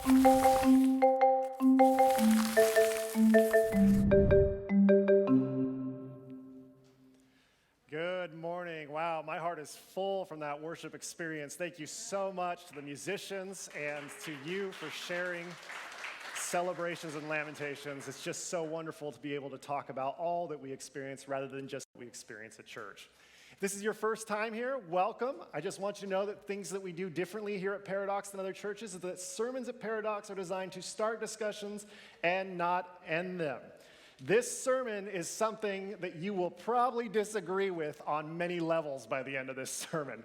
Good morning. Wow, my heart is full from that worship experience. Thank you so much to the musicians and to you for sharing celebrations and lamentations. It's just so wonderful to be able to talk about all that we experience rather than just what we experience at church. If this is your first time here, welcome. I just want you to know that things that we do differently here at Paradox than other churches is that sermons at Paradox are designed to start discussions and not end them. This sermon is something that you will probably disagree with on many levels by the end of this sermon.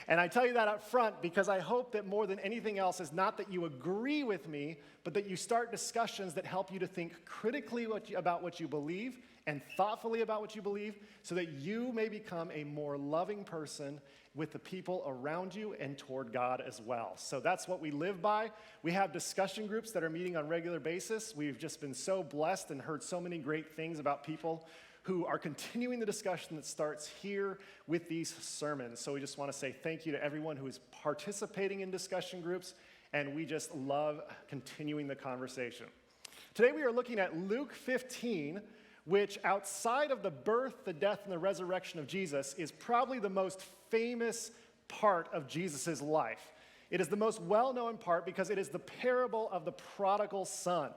And I tell you that up front because I hope that more than anything else is not that you agree with me, but that you start discussions that help you to think critically about what you believe and thoughtfully about what you believe so that you may become a more loving person with the people around you and toward God as well. So that's what we live by. We have discussion groups that are meeting on a regular basis. We've just been so blessed and heard so many great things about people who are continuing the discussion that starts here with these sermons. So we just want to say thank you to everyone who is participating in discussion groups, and we just love continuing the conversation. Today we are looking at Luke 15, which outside of the birth, the death, and the resurrection of Jesus is probably the most famous part of Jesus' life. It is the most well-known part because it is the parable of the prodigal son.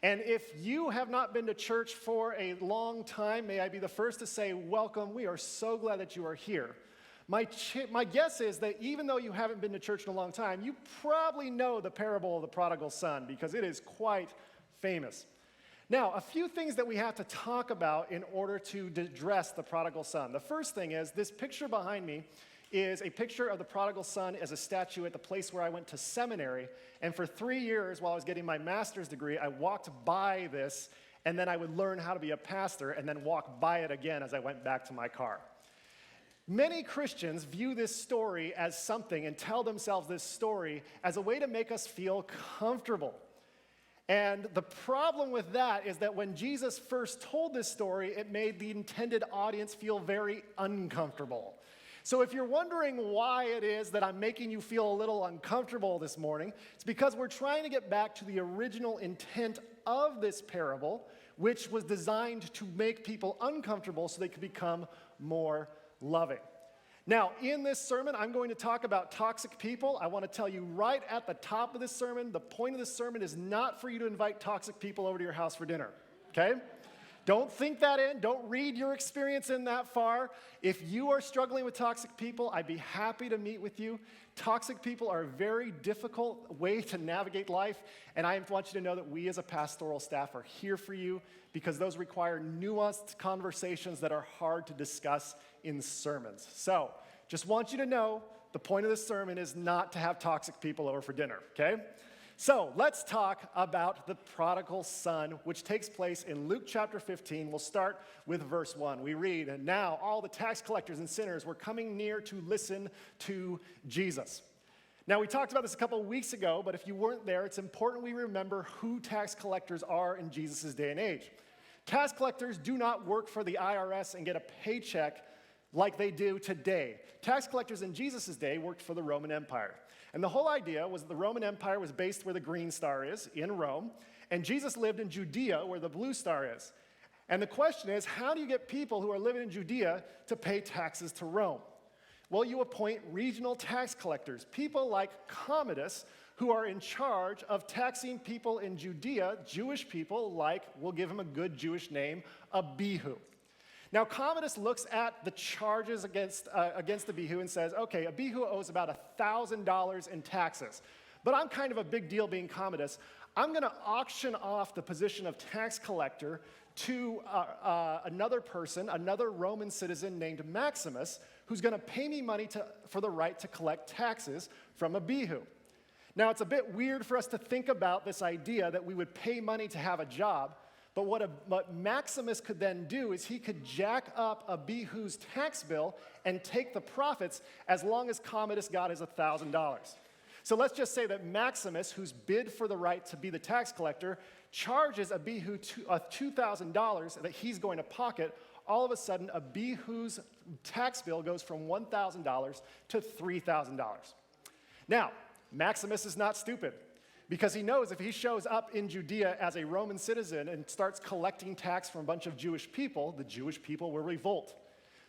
And if you have not been to church for a long time, may I be the first to say, welcome. We are so glad that you are here. My guess is that even though you haven't been to church in a long time, you probably know the parable of the prodigal son because it is quite famous. Now, a few things that we have to talk about in order to address the prodigal son. The first thing is this picture behind me is a picture of the prodigal son as a statue at the place where I went to seminary. And for 3 years, while I was getting my master's degree, I walked by this, and then I would learn how to be a pastor, and then walk by it again as I went back to my car. Many Christians view this story as something and tell themselves this story as a way to make us feel comfortable. And the problem with that is that when Jesus first told this story, it made the intended audience feel very uncomfortable. So if you're wondering why it is that I'm making you feel a little uncomfortable this morning, it's because we're trying to get back to the original intent of this parable, which was designed to make people uncomfortable so they could become more loving. Now, in this sermon, I'm going to talk about toxic people. I want to tell you right at the top of this sermon, the point of this sermon is not for you to invite toxic people over to your house for dinner, okay? Don't think that in. Don't read your experience in that far. If you are struggling with toxic people, I'd be happy to meet with you. Toxic people are a very difficult way to navigate life, and I want you to know that we as a pastoral staff are here for you because those require nuanced conversations that are hard to discuss in sermons. So, just want you to know the point of this sermon is not to have toxic people over for dinner, okay? So, let's talk about the prodigal son, which takes place in Luke chapter 15. We'll start with verse 1. We read, "And now all the tax collectors and sinners were coming near to listen to Jesus." Now, we talked about this a couple of weeks ago, but if you weren't there, it's important we remember who tax collectors are in Jesus' day and age. Tax collectors do not work for the IRS and get a paycheck like they do today. Tax collectors in Jesus' day worked for the Roman Empire. And the whole idea was that the Roman Empire was based where the green star is, in Rome, and Jesus lived in Judea where the blue star is. And the question is, how do you get people who are living in Judea to pay taxes to Rome? Well, you appoint regional tax collectors, people like Commodus, who are in charge of taxing people in Judea, Jewish people like, we'll give him a good Jewish name, Abihu. Now, Commodus looks at the charges against Abihu and says, okay, Abihu owes about $1,000 in taxes, but I'm kind of a big deal being Commodus. I'm going to auction off the position of tax collector to another person, another Roman citizen named Maximus, who's going to pay me money for the right to collect taxes from Abihu. Now, it's a bit weird for us to think about this idea that we would pay money to have a job, but what Maximus could then do is he could jack up Abihu's tax bill and take the profits as long as Commodus got his $1,000. So let's just say that Maximus, who's bid for the right to be the tax collector, charges Abihu $2,000 that he's going to pocket. All of a sudden, Abihu's tax bill goes from $1,000 to $3,000. Now, Maximus is not stupid. because he knows if he shows up in Judea as a Roman citizen and starts collecting tax from a bunch of Jewish people, the Jewish people will revolt.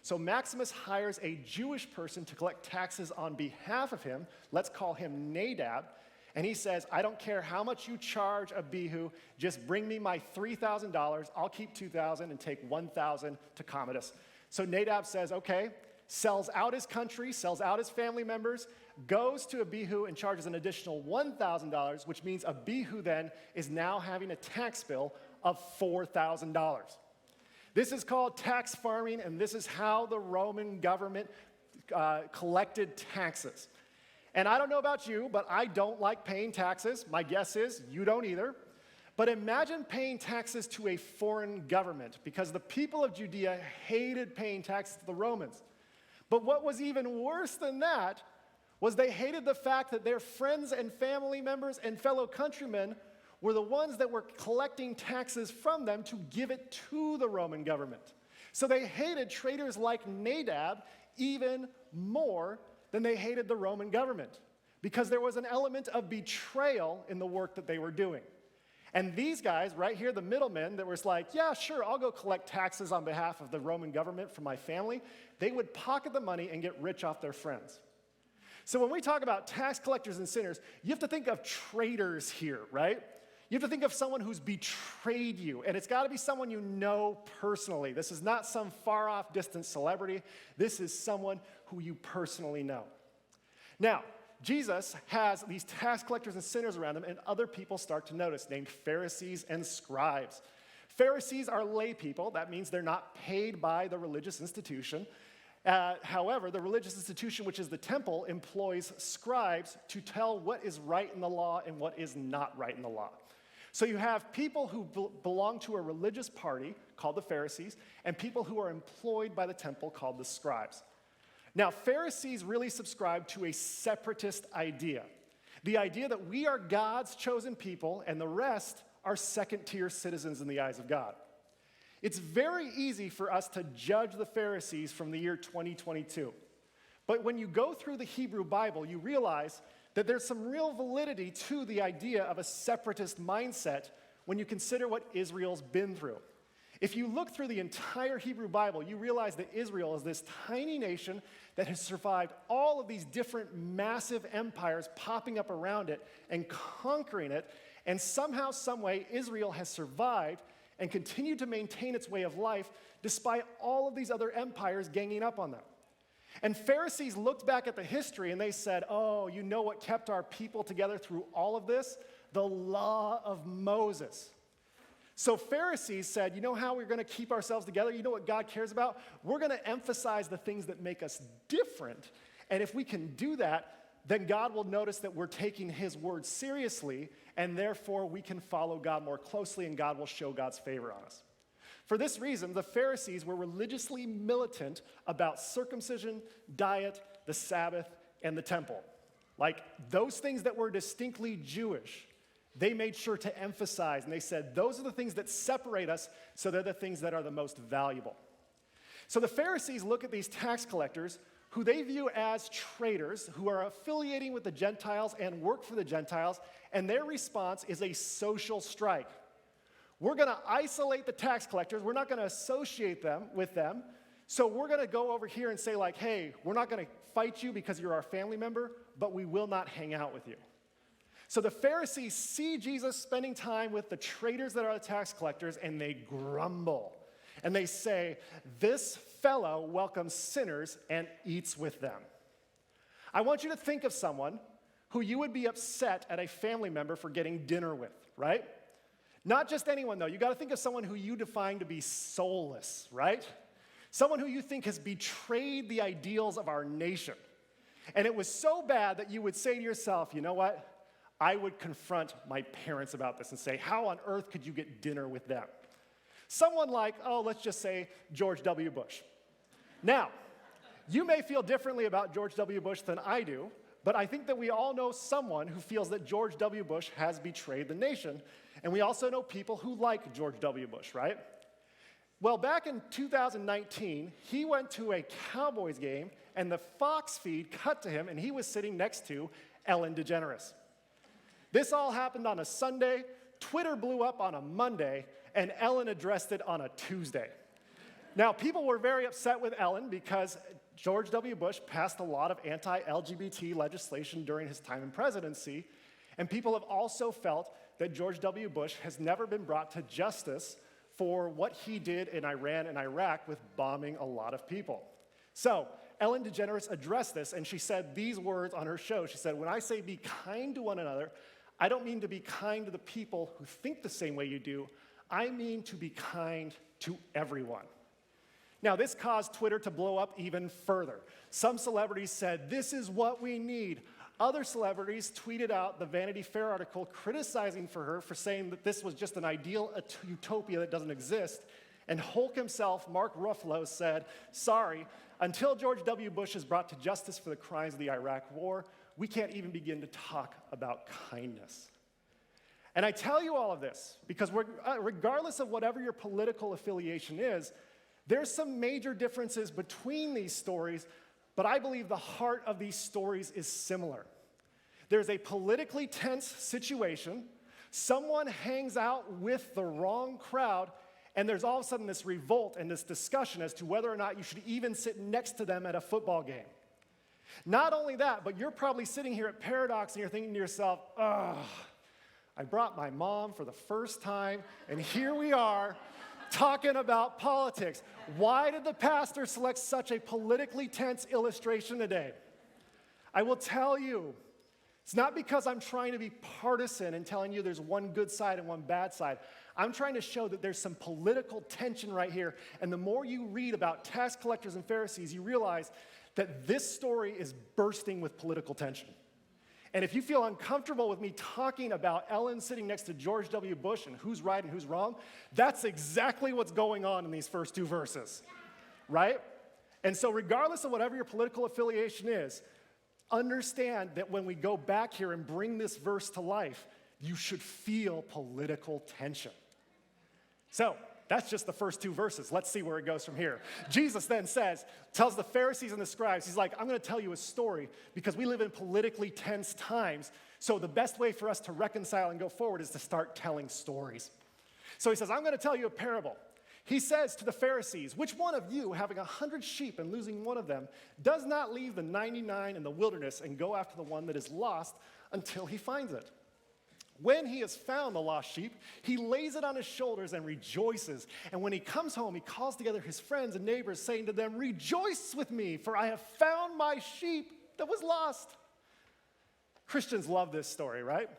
So Maximus hires a Jewish person to collect taxes on behalf of him. Let's call him Nadab. And he says, I don't care how much you charge Abihu, just bring me my $3,000. I'll keep $2,000 and take $1,000 to Commodus. So Nadab says, okay, sells out his country, sells out his family members, goes to Abihu and charges an additional $1,000, which means Abihu then is now having a tax bill of $4,000. This is called tax farming, and this is how the Roman government collected taxes. And I don't know about you, but I don't like paying taxes. My guess is you don't either. But imagine paying taxes to a foreign government, because the people of Judea hated paying taxes to the Romans. But what was even worse than that was they hated the fact that their friends and family members and fellow countrymen were the ones that were collecting taxes from them to give it to the Roman government. So they hated traitors like Nadab even more than they hated the Roman government, because there was an element of betrayal in the work that they were doing. And these guys right here, the middlemen that was like, yeah, sure, I'll go collect taxes on behalf of the Roman government for my family, they would pocket the money and get rich off their friends. So when we talk about tax collectors and sinners, you have to think of traitors here, right? You have to think of someone who's betrayed you, and it's got to be someone you know personally. This is not some far-off, distant celebrity. This is someone who you personally know. Now, Jesus has these tax collectors and sinners around him, and other people start to notice, named Pharisees and scribes. Pharisees are lay people. That means they're not paid by the religious institution. However, the religious institution, which is the temple, employs scribes to tell what is right in the law and what is not right in the law. So you have people who belong to a religious party called the Pharisees, and people who are employed by the temple called the scribes. Now, Pharisees really subscribe to a separatist idea, the idea that we are God's chosen people and the rest are second-tier citizens in the eyes of God. It's very easy for us to judge the Pharisees from the year 2022. But when you go through the Hebrew Bible, you realize that there's some real validity to the idea of a separatist mindset when you consider what Israel's been through. If you look through the entire Hebrew Bible, you realize that Israel is this tiny nation that has survived all of these different massive empires popping up around it and conquering it, and somehow, some way, Israel has survived and continued to maintain its way of life despite all of these other empires ganging up on them. And Pharisees looked back at the history and they said, oh, you know what kept our people together through all of this? The law of Moses. So Pharisees said, you know how we're going to keep ourselves together? You know what God cares about? We're going to emphasize the things that make us different. And if we can do that, then God will notice that we're taking his word seriously, and therefore we can follow God more closely, and God will show God's favor on us. For this reason, the Pharisees were religiously militant about circumcision, diet, the Sabbath, and the temple. Like those things that were distinctly Jewish, they made sure to emphasize, and they said, those are the things that separate us, so they're the things that are the most valuable. So the Pharisees look at these tax collectors who they view as traitors, who are affiliating with the Gentiles and work for the Gentiles, and their response is a social strike. We're going to isolate the tax collectors. We're not going to associate them with them. So we're going to go over here and say like, hey, we're not going to fight you because you're our family member, but we will not hang out with you. So the Pharisees see Jesus spending time with the traitors that are the tax collectors, and they grumble. And they say, this fellow welcomes sinners and eats with them. I want you to think of someone who you would be upset at a family member for getting dinner with, right? Not just anyone, though. You got to think of someone who you define to be soulless, right? Someone who you think has betrayed the ideals of our nation. And it was so bad that you would say to yourself, you know what? I would confront my parents about this and say, how on earth could you get dinner with them? Someone like, oh, let's just say George W. Bush. Now, you may feel differently about George W. Bush than I do, but I think that we all know someone who feels that George W. Bush has betrayed the nation, and we also know people who like George W. Bush, right? Well, back in 2019, he went to a Cowboys game, and the Fox feed cut to him, and he was sitting next to Ellen DeGeneres. This all happened on a Sunday, Twitter blew up on a Monday, and Ellen addressed it on a Tuesday. Now, people were very upset with Ellen because George W. Bush passed a lot of anti-LGBT legislation during his time in presidency, and people have also felt that George W. Bush has never been brought to justice for what he did in Iran and Iraq with bombing a lot of people. So, Ellen DeGeneres addressed this, and she said these words on her show. She said, "When I say be kind to one another, I don't mean to be kind to the people who think the same way you do. I mean to be kind to everyone." Now, this caused Twitter to blow up even further. Some celebrities said, "This is what we need." Other celebrities tweeted out the Vanity Fair article criticizing for her for saying that this was just an ideal utopia that doesn't exist. And Hulk himself, Mark Ruffalo, said, "Sorry, until George W. Bush is brought to justice for the crimes of the Iraq War, we can't even begin to talk about kindness." And I tell you all of this because regardless of whatever your political affiliation is, there's some major differences between these stories, but I believe the heart of these stories is similar. There's a politically tense situation, someone hangs out with the wrong crowd, and there's all of a sudden this revolt and this discussion as to whether or not you should even sit next to them at a football game. Not only that, but you're probably sitting here at Paradox and you're thinking to yourself, "Ugh, I brought my mom for the first time, and here we are talking about politics. Why did the pastor select such a politically tense illustration today?" I will tell you, it's not because I'm trying to be partisan and telling you there's one good side and one bad side. I'm trying to show that there's some political tension right here, and the more you read about tax collectors and Pharisees, you realize that this story is bursting with political tension. And if you feel uncomfortable with me talking about Ellen sitting next to George W. Bush and who's right and who's wrong, that's exactly what's going on in these first two verses, right? And so regardless of whatever your political affiliation is, understand that when we go back here and bring this verse to life, you should feel political tension. So, that's just the first two verses. Let's see where it goes from here. Jesus then tells the Pharisees and the scribes, he's like, "I'm going to tell you a story because we live in politically tense times. So the best way for us to reconcile and go forward is to start telling stories." So he says, "I'm going to tell you a parable." He says to the Pharisees, "Which one of you, having 100 sheep and losing one of them, does not leave the 99 in the wilderness and go after the one that is lost until he finds it? When he has found the lost sheep, he lays it on his shoulders and rejoices. And when he comes home, he calls together his friends and neighbors, saying to them, 'Rejoice with me, for I have found my sheep that was lost.'" Christians love this story, right?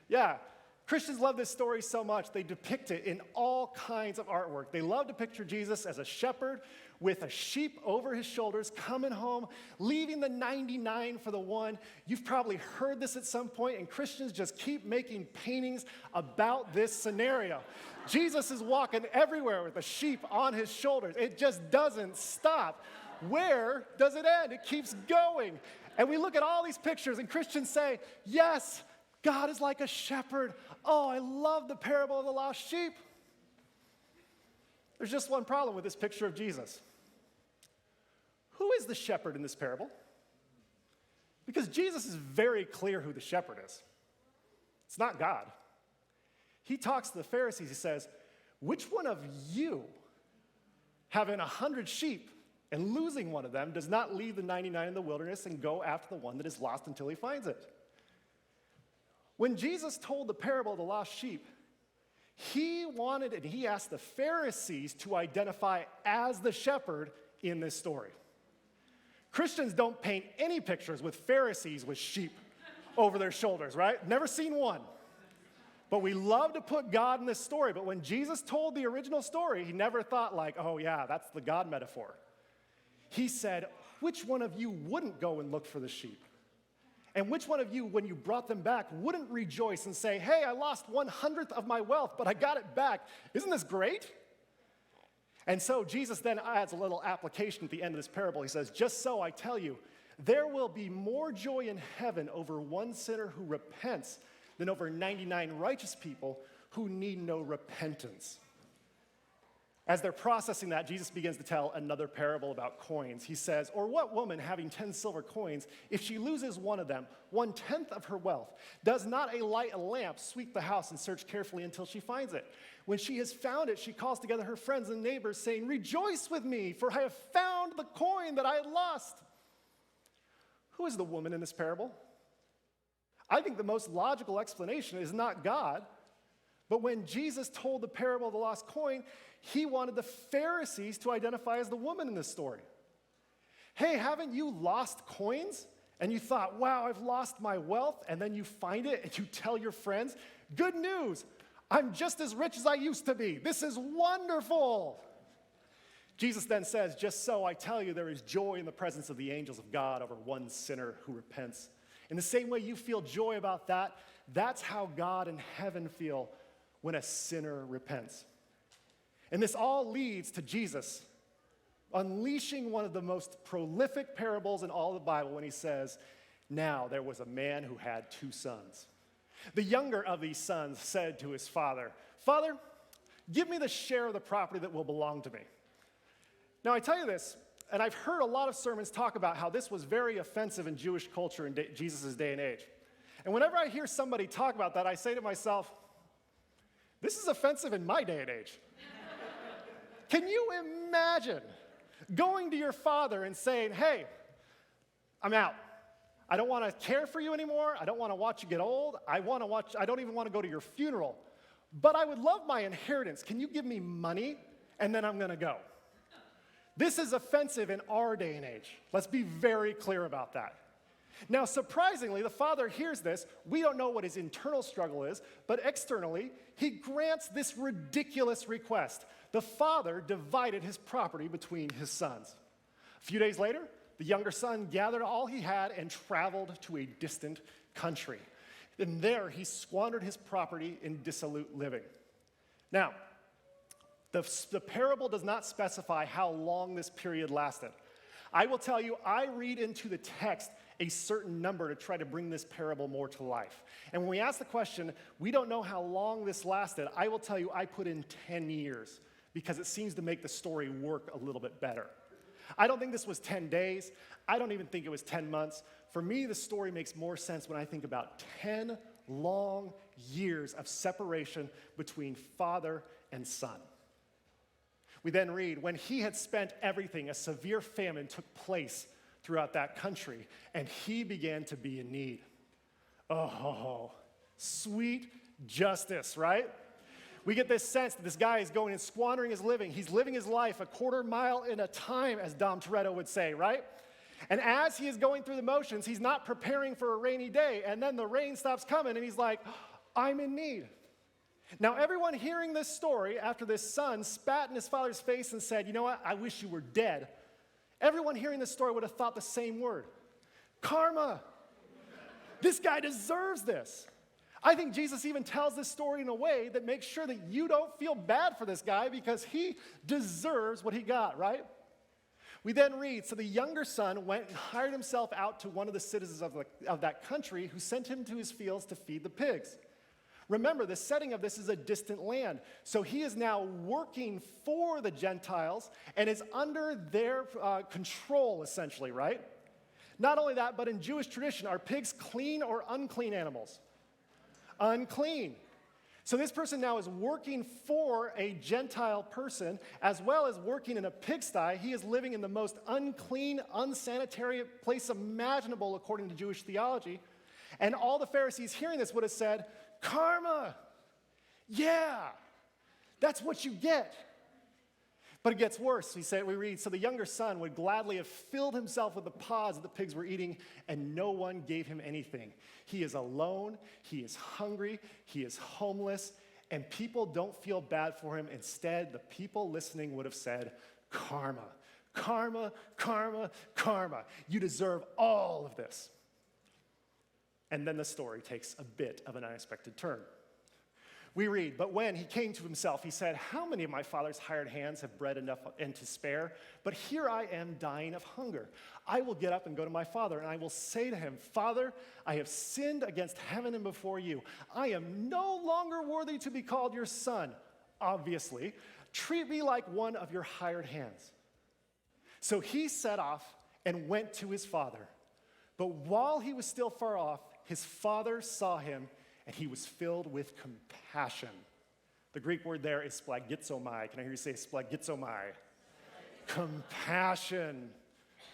Yeah. Christians love this story so much, they depict it in all kinds of artwork. They love to picture Jesus as a shepherd with a sheep over his shoulders, coming home, leaving the 99 for the one. You've probably heard this at some point, and Christians just keep making paintings about this scenario. Jesus is walking everywhere with a sheep on his shoulders. It just doesn't stop. Where does it end? It keeps going. And we look at all these pictures, and Christians say, "Yes, God is like a shepherd. Oh, I love the parable of the lost sheep." There's just one problem with this picture of Jesus. Who is the shepherd in this parable? Because Jesus is very clear who the shepherd is. It's not God. He talks to the Pharisees. He says, "Which one of you, having 100 sheep and losing one of them, does not leave the 99 in the wilderness and go after the one that is lost until he finds it?" When Jesus told the parable of the lost sheep, he wanted and he asked the Pharisees to identify as the shepherd in this story. Christians don't paint any pictures with Pharisees with sheep over their shoulders, right? Never seen one. But we love to put God in this story. But when Jesus told the original story, he never thought like, "Oh yeah, that's the God metaphor." He said, "Which one of you wouldn't go and look for the sheep? And which one of you, when you brought them back, wouldn't rejoice and say, 'Hey, I lost 1/100th of my wealth, but I got it back. Isn't this great?'" And so Jesus then adds a little application at the end of this parable. He says, "Just so I tell you, there will be more joy in heaven over one sinner who repents than over 99 righteous people who need no repentance." As they're processing that, Jesus begins to tell another parable about coins. He says, or what woman having 10 silver coins, if she loses one of them, 1/10 of her wealth, does not light a lamp, sweep the house, and search carefully until she finds it? When she has found it, she calls together her friends and neighbors, saying, rejoice with me, for I have found the coin that I had lost. Who is the woman in this parable? I think the most logical explanation is not God, but when Jesus told the parable of the lost coin, he wanted the Pharisees to identify as the woman in this story. Hey, haven't you lost coins? And you thought, wow, I've lost my wealth, and then you find it and you tell your friends, good news, I'm just as rich as I used to be. This is wonderful. Jesus then says, just so I tell you, there is joy in the presence of the angels of God over one sinner who repents. In the same way you feel joy about that, that's how God in heaven feel when a sinner repents. And this all leads to Jesus unleashing one of the most prolific parables in all the Bible when he says, now there was a man who had 2 sons. The younger of these sons said to his father, Father, give me the share of the property that will belong to me. Now I tell you this, and I've heard a lot of sermons talk about how this was very offensive in Jewish culture in Jesus' day and age. And whenever I hear somebody talk about that, I say to myself, this is offensive in my day and age. Can you imagine going to your father and saying, hey, I'm out. I don't want to care for you anymore. I don't want to watch you get old. I don't even want to go to your funeral. But I would love my inheritance. Can you give me money? And then I'm going to go. This is offensive in our day and age. Let's be very clear about that. Now, surprisingly, the father hears this. We don't know what his internal struggle is, but externally, he grants this ridiculous request. The father divided his property between his sons. A few days later, the younger son gathered all he had and traveled to a distant country. And there, he squandered his property in dissolute living. Now, the parable does not specify how long this period lasted. I will tell you, I read into the text a certain number to try to bring this parable more to life. And when we ask the question, we don't know how long this lasted, I will tell you I put in 10 years because it seems to make the story work a little bit better. I don't think this was 10 days. I don't even think it was 10 months. For me, the story makes more sense when I think about 10 long years of separation between father and son. We then read, when he had spent everything, a severe famine took place throughout that country, and he began to be in need. Oh, sweet justice, right? We get this sense that this guy is going and squandering his living. He's living his life a quarter mile at a time, as Dom Toretto would say, right? And as he is going through the motions, he's not preparing for a rainy day, and then the rain stops coming, and he's like, I'm in need. Now, everyone hearing this story after this son spat in his father's face and said, you know what, I wish you were dead. Everyone hearing this story would have thought the same word. Karma. This guy deserves this. I think Jesus even tells this story in a way that makes sure that you don't feel bad for this guy because he deserves what he got, right? We then read, so the younger son went and hired himself out to one of the citizens of that country who sent him to his fields to feed the pigs. Remember, the setting of this is a distant land. So he is now working for the Gentiles and is under their control, essentially, right? Not only that, but in Jewish tradition, are pigs clean or unclean animals? Unclean. So this person now is working for a Gentile person as well as working in a pigsty. He is living in the most unclean, unsanitary place imaginable according to Jewish theology. And all the Pharisees hearing this would have said, karma. Yeah, that's what you get. But it gets worse. We read, so the younger son would gladly have filled himself with the pods that the pigs were eating, and no one gave him anything. He is alone, he is hungry, he is homeless, and people don't feel bad for him. Instead, the people listening would have said, karma, karma, karma, karma. You deserve all of this. And then the story takes a bit of an unexpected turn. We read, but when he came to himself, he said, how many of my father's hired hands have bread enough and to spare? But here I am dying of hunger. I will get up and go to my father, and I will say to him, Father, I have sinned against heaven and before you. I am no longer worthy to be called your son. Obviously, Treat me like one of your hired hands." So he set off and went to his father. But while he was still far off, his father saw him, and he was filled with compassion. The Greek word there is splagizomai. Can I hear you say splagizomai? Compassion.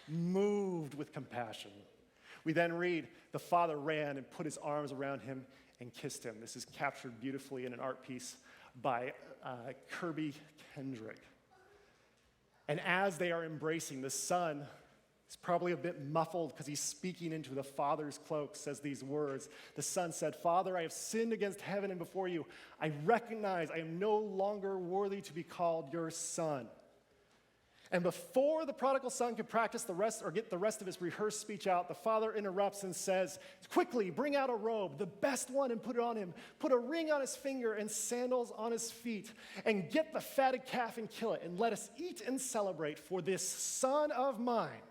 Moved with compassion. We then read, the father ran and put his arms around him and kissed him. This is captured beautifully in an art piece by Kirby Kendrick. And as they are embracing, the son is probably a bit muffled because he's speaking into the father's cloak, says these words. The son said, "Father, I have sinned against heaven and before you. I recognize I am no longer worthy to be called your son." And before the prodigal son could practice the rest or get the rest of his rehearsed speech out, the father interrupts and says, "Quickly, bring out a robe, the best one, and put it on him. Put a ring on his finger and sandals on his feet. And get the fatted calf and kill it. And let us eat and celebrate. For this son of mine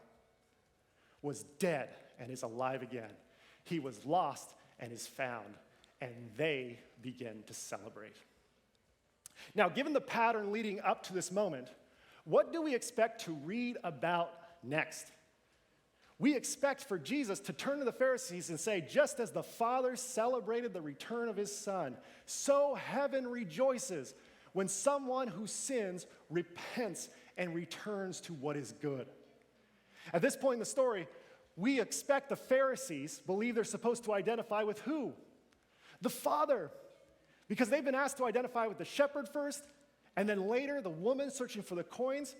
was dead and is alive again. He was lost and is found." And they begin to celebrate. Now, given the pattern leading up to this moment, what do we expect to read about next? We expect for Jesus to turn to the Pharisees and say, just as the Father celebrated the return of his Son, so heaven rejoices when someone who sins repents and returns to what is good. At this point in the story, we expect the Pharisees believe they're supposed to identify with who? The Father. Because they've been asked to identify with the shepherd first, and then later, the woman searching for the coins.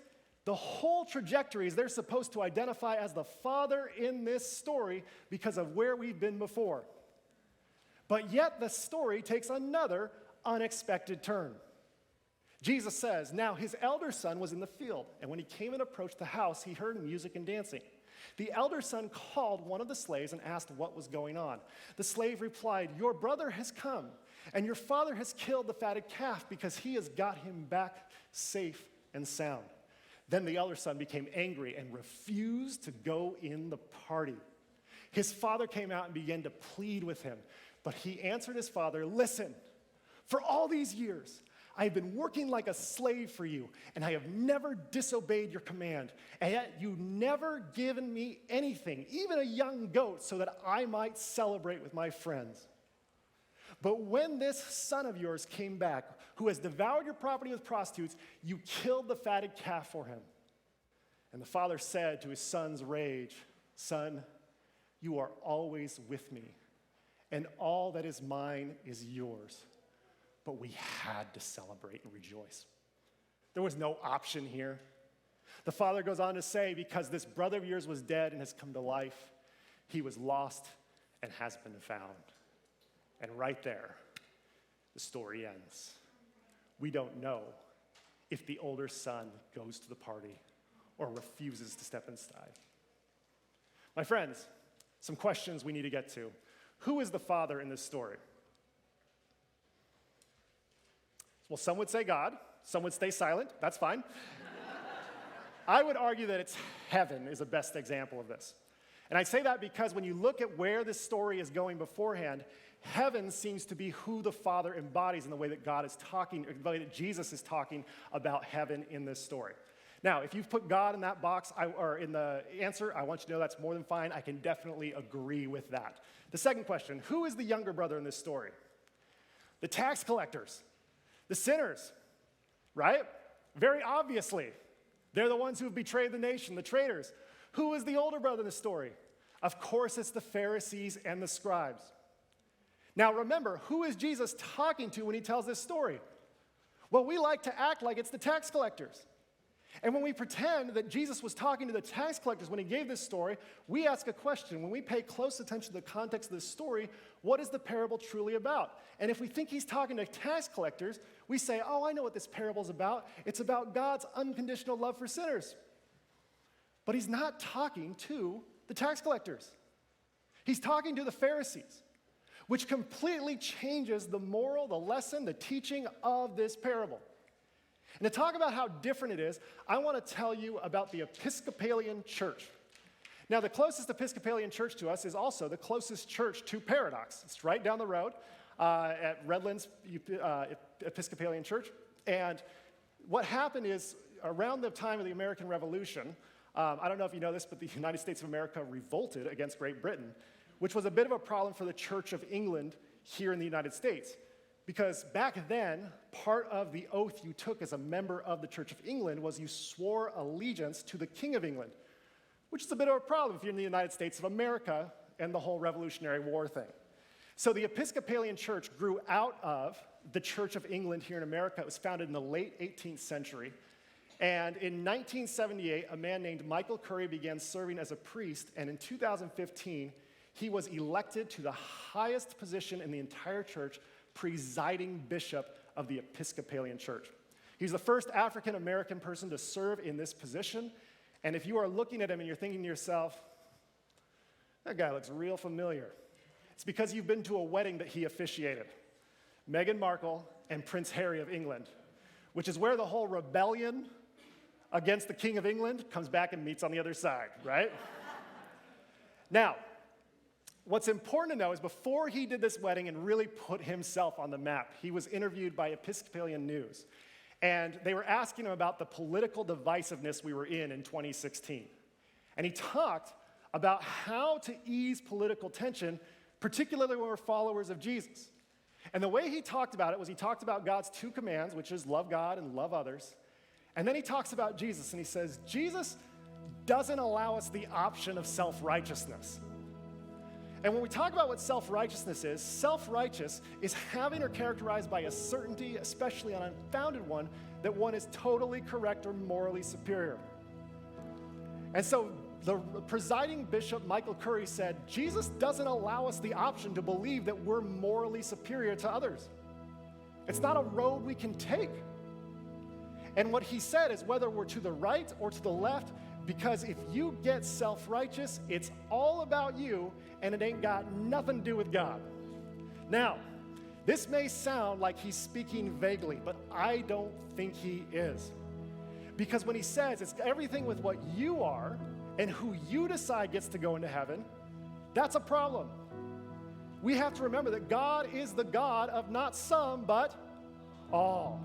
The whole trajectory is they're supposed to identify as the Father in this story because of where we've been before. But yet, the story takes another unexpected turn. Jesus says, "Now his elder son was in the field, and when he came and approached the house, he heard music and dancing. The elder son called one of the slaves and asked what was going on. The slave replied, 'Your brother has come, and your father has killed the fatted calf because he has got him back safe and sound.' Then the elder son became angry and refused to go in the party. His father came out and began to plead with him, but he answered his father, 'Listen, for all these years, I have been working like a slave for you, and I have never disobeyed your command. And yet you've never given me anything, even a young goat, so that I might celebrate with my friends. But when this son of yours came back, who has devoured your property with prostitutes, you killed the fatted calf for him.' And the father said to his son's rage, 'Son, you are always with me, and all that is mine is yours.' But we had to celebrate and rejoice." There was no option here. The father goes on to say, "Because this brother of yours was dead and has come to life, he was lost and has been found." And right there, the story ends. We don't know if the older son goes to the party or refuses to step inside. My friends, some questions we need to get to. Who is the father in this story? Well, some would say God. Some would stay silent. That's fine. I would argue that it's heaven is the best example of this. And I say that because when you look at where this story is going beforehand, heaven seems to be who the Father embodies in the way that God is talking, or the way that Jesus is talking about heaven in this story. Now, if you've put God in that box, or in the answer, I want you to know that's more than fine. I can definitely agree with that. The second question, who is the younger brother in this story? The tax collectors, the sinners, right? Very obviously, they're the ones who have betrayed the nation, the traitors. Who is the older brother in the story? Of course, it's the Pharisees and the scribes. Now remember, who is Jesus talking to when he tells this story? Well, we like to act like it's the tax collectors. And when we pretend that Jesus was talking to the tax collectors when he gave this story, we ask a question. When we pay close attention to the context of this story, what is the parable truly about? And if we think he's talking to tax collectors, we say, oh, I know what this parable is about. It's about God's unconditional love for sinners. But he's not talking to the tax collectors. He's talking to the Pharisees, which completely changes the moral, the lesson, the teaching of this parable. And to talk about how different it is, I want to tell you about the Episcopalian Church. Now, the closest Episcopalian church to us is also the closest church to Paradox. It's right down the road at Redlands Episcopalian Church. And what happened is, around the time of the American Revolution, I don't know if you know this, but the United States of America revolted against Great Britain, which was a bit of a problem for the Church of England here in the United States. Because back then, part of the oath you took as a member of the Church of England was you swore allegiance to the King of England, which is a bit of a problem if you're in the United States of America and the whole Revolutionary War thing. So the Episcopalian Church grew out of the Church of England here in America. It was founded in the late 18th century. And in 1978, a man named Michael Curry began serving as a priest, and in 2015, he was elected to the highest position in the entire church, presiding bishop of the Episcopalian Church. He's the first African-American person to serve in this position, and if you are looking at him and you're thinking to yourself, that guy looks real familiar, it's because you've been to a wedding that he officiated. Meghan Markle and Prince Harry of England, which is where the whole rebellion against the King of England comes back and meets on the other side, right? Now, what's important to know is before he did this wedding and really put himself on the map, he was interviewed by Episcopalian News, and they were asking him about the political divisiveness we were in 2016. And he talked about how to ease political tension, particularly when we're followers of Jesus. And the way he talked about it was he talked about God's two commands, which is love God and love others. And then he talks about Jesus, and he says, Jesus doesn't allow us the option of self-righteousness. And when we talk about what self-righteousness is, self-righteous is having or characterized by a certainty, especially an unfounded one, that one is totally correct or morally superior. And so the presiding bishop, Michael Curry, said, Jesus doesn't allow us the option to believe that we're morally superior to others. It's not a road we can take. And what he said is whether we're to the right or to the left, because if you get self-righteous, it's all about you, and it ain't got nothing to do with God. Now, this may sound like he's speaking vaguely, but I don't think he is. Because when he says it's everything with what you are and who you decide gets to go into heaven, that's a problem. We have to remember that God is the God of not some, but all.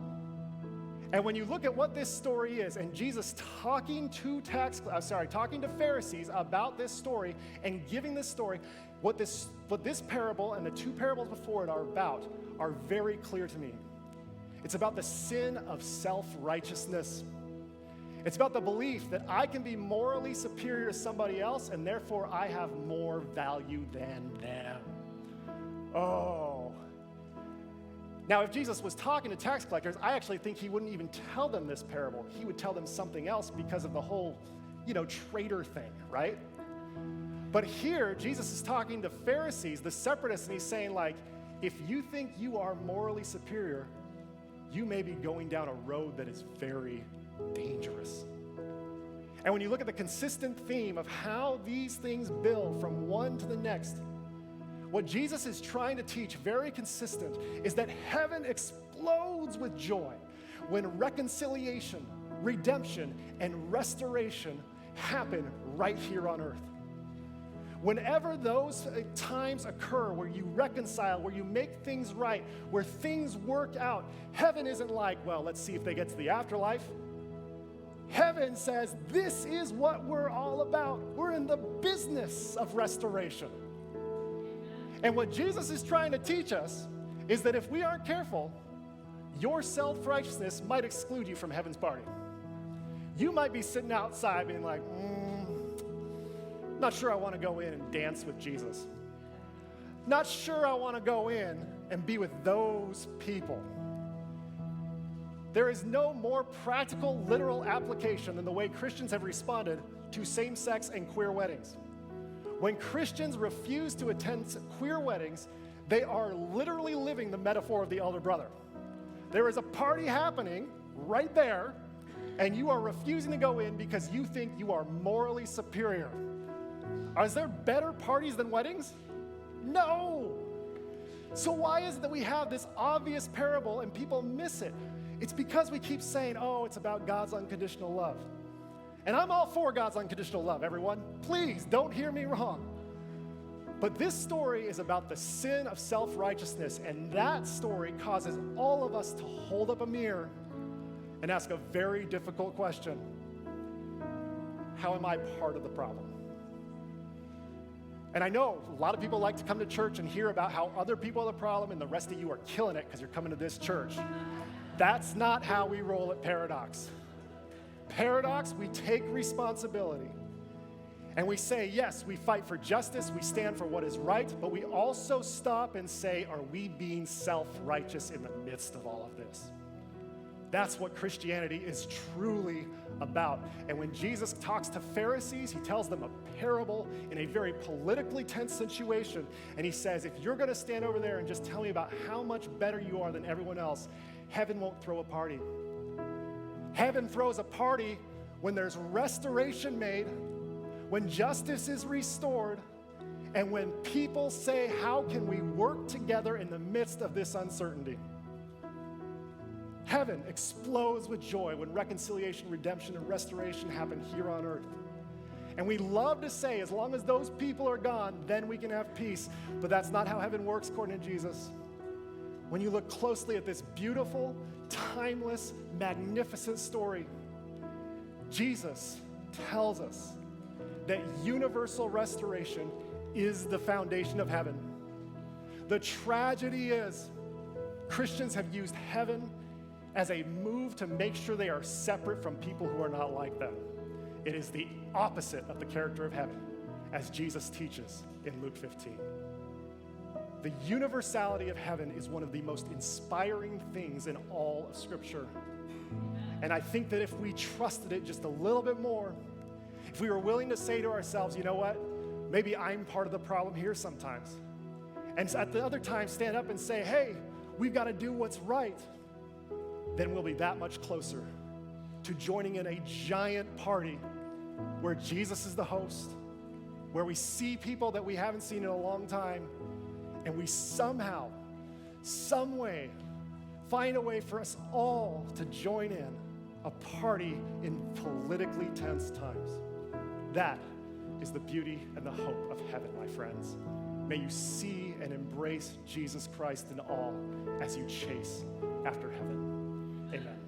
And when you look at what this story is, and Jesus talking to Pharisees about this story and giving this story, what this parable and the two parables before it are about are very clear to me. It's about the sin of self-righteousness. It's about the belief that I can be morally superior to somebody else, and therefore I have more value than them. Oh. Now, if Jesus was talking to tax collectors, I actually think he wouldn't even tell them this parable. He would tell them something else because of the whole, traitor thing, right? But here, Jesus is talking to Pharisees, the separatists, and he's saying, if you think you are morally superior, you may be going down a road that is very dangerous. And when you look at the consistent theme of how these things build from one to the next, what Jesus is trying to teach, very consistent, is that heaven explodes with joy when reconciliation, redemption, and restoration happen right here on earth. Whenever those times occur where you reconcile, where you make things right, where things work out, heaven isn't like, well, let's see if they get to the afterlife. Heaven says, this is what we're all about. We're in the business of restoration. And what Jesus is trying to teach us is that if we aren't careful, your self-righteousness might exclude you from heaven's party. You might be sitting outside being like, not sure I want to go in and dance with Jesus. Not sure I want to go in and be with those people. There is no more practical, literal application than the way Christians have responded to same-sex and queer weddings. When Christians refuse to attend queer weddings, they are literally living the metaphor of the elder brother. There is a party happening right there, and you are refusing to go in because you think you are morally superior. Is there better parties than weddings? No. So why is it that we have this obvious parable and people miss it? It's because we keep saying, it's about God's unconditional love. And I'm all for God's unconditional love, everyone. Please, don't hear me wrong. But this story is about the sin of self-righteousness, and that story causes all of us to hold up a mirror and ask a very difficult question. How am I part of the problem? And I know a lot of people like to come to church and hear about how other people are the problem and the rest of you are killing it because you're coming to this church. That's not how we roll at Paradox. Paradox, we take responsibility. And we say, yes, we fight for justice, we stand for what is right, but we also stop and say, are we being self-righteous in the midst of all of this? That's what Christianity is truly about. And when Jesus talks to Pharisees, he tells them a parable in a very politically tense situation. And he says, if you're going to stand over there and just tell me about how much better you are than everyone else, heaven won't throw a party. Heaven throws a party when there's restoration made, when justice is restored, and when people say, how can we work together in the midst of this uncertainty? Heaven explodes with joy when reconciliation, redemption, and restoration happen here on earth. And we love to say, as long as those people are gone, then we can have peace. But that's not how heaven works, according to Jesus. When you look closely at this beautiful, timeless, magnificent story, Jesus tells us that universal restoration is the foundation of heaven. The tragedy is Christians have used heaven as a move to make sure they are separate from people who are not like them. It is the opposite of the character of heaven, as Jesus teaches in Luke 15. The universality of heaven is one of the most inspiring things in all of Scripture. And I think that if we trusted it just a little bit more, if we were willing to say to ourselves, you know what, maybe I'm part of the problem here sometimes. And at the other time, stand up and say, hey, we've got to do what's right. Then we'll be that much closer to joining in a giant party where Jesus is the host, where we see people that we haven't seen in a long time, and we somehow, some way, find a way for us all to join in a party in politically tense times. That is the beauty and the hope of heaven, my friends. May you see and embrace Jesus Christ in all as you chase after heaven. Amen.